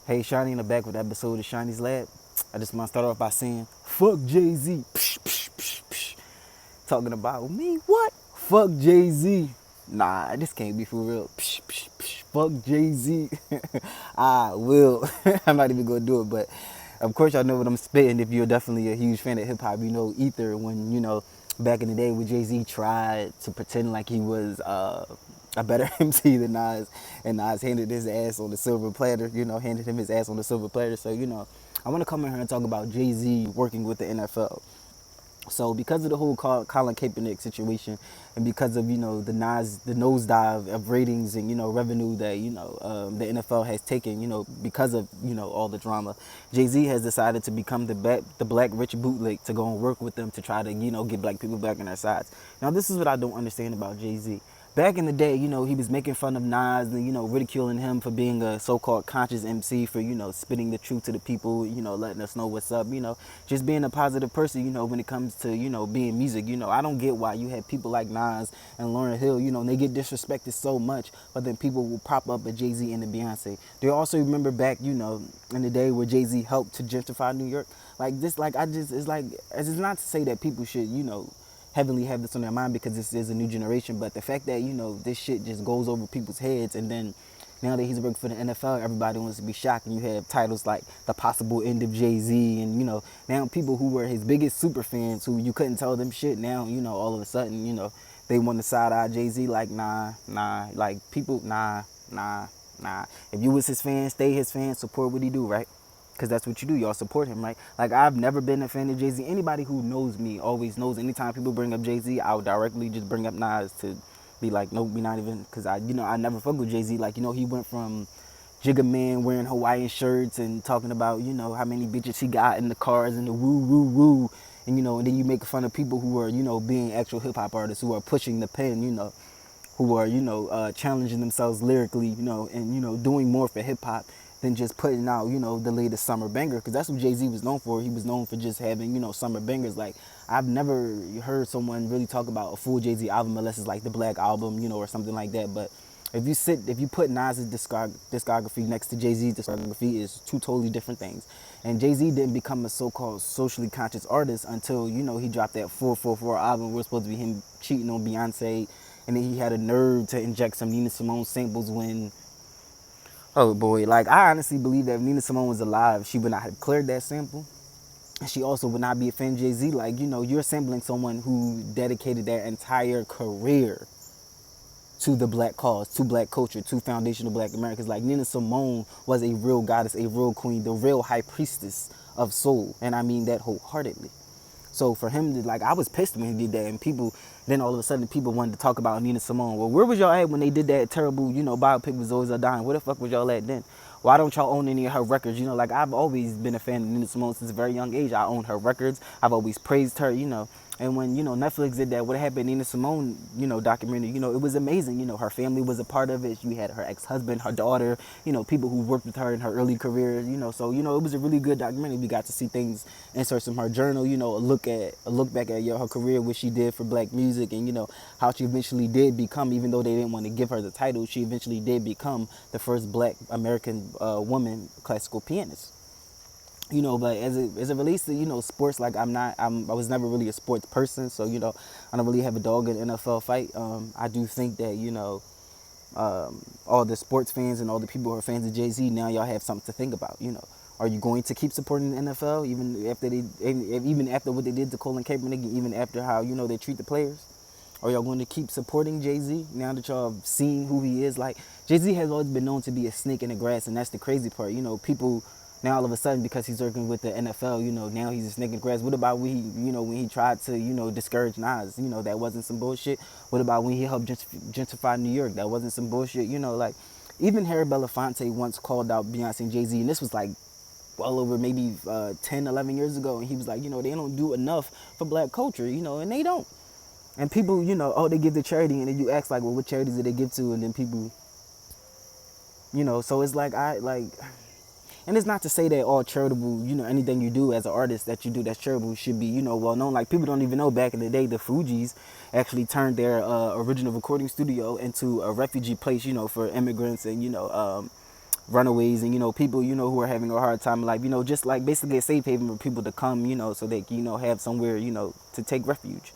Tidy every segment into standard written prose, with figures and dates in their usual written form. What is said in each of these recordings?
Hey, Shiny in the back with episode of Shiny's Lab. I just want to start off by saying, fuck JayZ. Psh, psh, psh, psh. Talking about me? What? Fuck JayZ. Nah, this can't be for real. Psh, psh, psh. Fuck JayZ. I will. I'm not even going to do it, but of course y'all know what I'm spitting. If you're definitely a huge fan of hip hop, you know Ether when, back in the day when JayZ tried to pretend like he was a better MC than Nas, and Nas handed his ass on the silver platter, handed him his ass on the silver platter. So, I want to come in here and talk about JayZ working with the NFL. So because of the whole Colin Kaepernick situation, and because of the nosedive of ratings and revenue that the NFL has taken, because of all the drama, JayZ has decided to become the black rich bootleg to go and work with them to try to get black people back on their sides. Now this is what I don't understand about JayZ. Back in the day, he was making fun of Nas and, ridiculing him for being a so-called conscious MC, for, spitting the truth to the people, letting us know what's up, just being a positive person, when it comes to, being music. I don't get why you have people like Nas and Lauryn Hill, and they get disrespected so much, but then people will prop up a JayZ and a Beyonce. Do you also remember back, in the day where JayZ helped to gentrify New York? It's not to say that people should, heavily have this on their mind because this is a new generation, but the fact that this shit just goes over people's heads, and then now that he's working for the NFL, everybody wants to be shocked, and you have titles like the possible end of JayZ, and now people who were his biggest super fans, who you couldn't tell them shit, now all of a sudden they want to side eye JayZ, like nah, like people nah. If you was his fan, stay his fan, support what he do, right? Because that's what you do. Y'all support him, right? Like, I've never been a fan of JayZ. Anybody who knows me always knows anytime people bring up JayZ, I'll directly just bring up Nas to be like, nope, we not even. Because I never fuck with JayZ. Like, he went from Jigga Man wearing Hawaiian shirts and talking about, how many bitches he got in the cars and the woo. And, and then you make fun of people who are, being actual hip hop artists, who are pushing the pen, who are, challenging themselves lyrically, and, doing more for hip hop than just putting out, the latest summer banger. Because that's what JayZ was known for. He was known for just having, summer bangers. Like, I've never heard someone really talk about a full JayZ album unless it's like the Black Album, or something like that. But if you put Nas's discography next to JayZ's discography, it's two totally different things. And JayZ didn't become a so-called socially conscious artist until, he dropped that 444 album. We're supposed to be him cheating on Beyonce. And then he had a nerve to inject some Nina Simone samples when, oh boy, like, I honestly believe that if Nina Simone was alive, she would not have cleared that sample. And she also would not be a fan of JayZ. Like, you're sampling someone who dedicated their entire career to the black cause, to black culture, to foundational black Americans. Like, Nina Simone was a real goddess, a real queen, the real high priestess of soul. And I mean that wholeheartedly. So for him to, like, I was pissed when he did that, and then all of a sudden people wanted to talk about Nina Simone. Well, where was y'all at when they did that terrible, biopic with Zoe Saldana? Where the fuck was y'all at then? Why don't y'all own any of her records? Like, I've always been a fan of Nina Simone since a very young age. I own her records. I've always praised her, And when, Netflix did that What Happened Nina Simone, documentary, it was amazing. Her family was a part of it. You had her ex-husband, her daughter, people who worked with her in her early career, So, it was a really good documentary. We got to see things, inserts from her journal, a look back at her career, what she did for black music, and, how she eventually did become, even though they didn't want to give her the title, she eventually did become the first black American woman classical pianist. But as it relates to, sports, like, I was never really a sports person, so, I don't really have a dog in an NFL fight. I do think that, all the sports fans and all the people who are fans of JayZ, now y'all have something to think about, Are you going to keep supporting the NFL even after what they did to Colin Kaepernick, even after how, they treat the players? Are y'all going to keep supporting JayZ now that y'all have seen who he is? Like, JayZ has always been known to be a snake in the grass, and that's the crazy part. People now all of a sudden, because he's working with the NFL, now he's a snake in the grass. What about when he tried to, discourage Nas? That wasn't some bullshit. What about when he helped gentrify New York? That wasn't some bullshit. Like, even Harry Belafonte once called out Beyonce and JayZ, and this was like well over maybe 10, 11 years ago, and he was like, they don't do enough for black culture, and they don't. And people, oh, they give to charity, and then you ask, like, well, what charities did they give to? And then people, so it's like, and it's not to say that all charitable, anything you do as an artist that you do that's charitable should be, well known. Like, people don't even know back in the day, the Fugees actually turned their original recording studio into a refugee place, for immigrants and, runaways and, people, who are having a hard time in life, just like basically a safe haven for people to come, so they, have somewhere, to take refuge.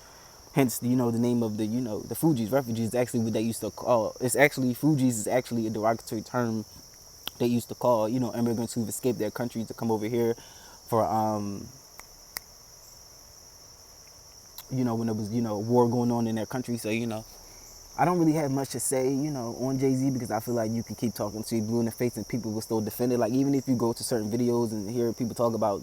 Hence, the name of the, the Fugees. Refugees is actually what they used to call. It's actually, Fugees is actually a derogatory term they used to call, immigrants who've escaped their country to come over here for, when there was, war going on in their country. So, I don't really have much to say, on JayZ, because I feel like you can keep talking to you blue in the face and people will still defend it. Like, even if you go to certain videos and hear people talk about,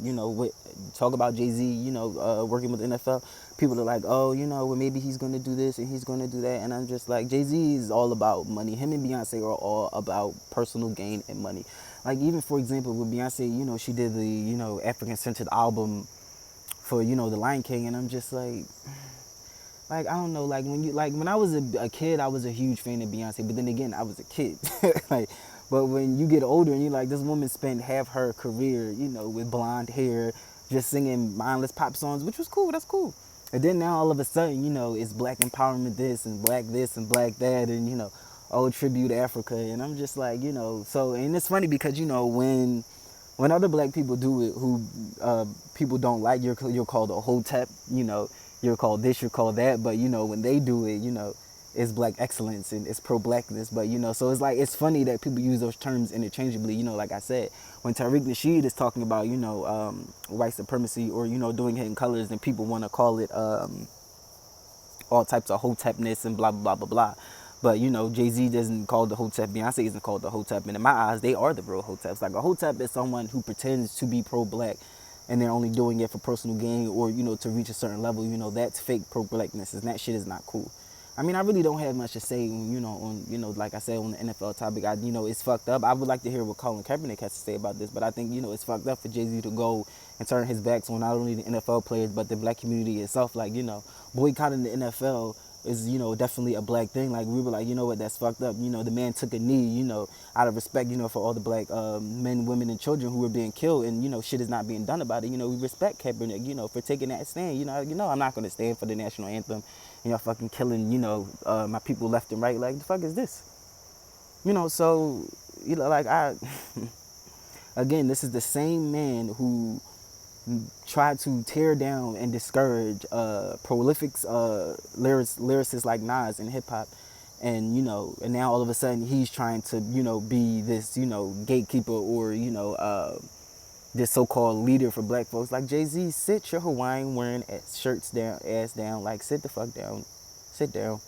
talk about JayZ, working with the NFL, people are like, oh, well, maybe he's going to do this and he's going to do that. And I'm just like, JayZ is all about money. Him and Beyonce are all about personal gain and money. Like, even, for example, with Beyonce, she did the, African-centered album for, the Lion King. And I'm just like, I don't know, like when I was a kid, I was a huge fan of Beyonce, but then again, I was a kid. But when you get older and you're like, this woman spent half her career, with blonde hair, just singing mindless pop songs, which was cool, that's cool. And then now all of a sudden, it's black empowerment this and black that, and, oh, tribute Africa. And I'm just like, so, and it's funny because, when other black people do it, who people don't like, you're called a hotep, you're called this, you're called that, but when they do it, it's black excellence and it's pro-blackness. But so it's like, it's funny that people use those terms interchangeably. Like I said, when Tariq Nasheed is talking about white supremacy or doing hidden colors, and people want to call it all types of hotepness and blah blah blah blah blah. But JayZ doesn't call the hotep, Beyonce isn't called the hotep, and in my eyes, they are the real hoteps. Like, a hotep is someone who pretends to be pro-black and they're only doing it for personal gain or, to reach a certain level. That's fake pro-blackness, and that shit is not cool. I mean, I really don't have much to say, on, like I said, on the NFL topic. It's fucked up. I would like to hear what Colin Kaepernick has to say about this, but I think, it's fucked up for JayZ to go and turn his backs on not only the NFL players, but the black community itself. Like, boycotting the NFL is, definitely a black thing. Like, we were like, what, that's fucked up. The man took a knee, out of respect, for all the black men, women, and children who were being killed, and, shit is not being done about it. We respect Kaepernick, for taking that stand. I'm not going to stand for the national anthem, and y'all fucking killing, my people left and right. Like, the fuck is this? So, like, again, this is the same man who tried to tear down and discourage prolific lyricists like Nas in hip hop, and and now all of a sudden he's trying to be this gatekeeper or this so-called leader for black folks. Like, JayZ, sit your Hawaiian wearing shirts down, ass down. Like, sit the fuck down, sit down.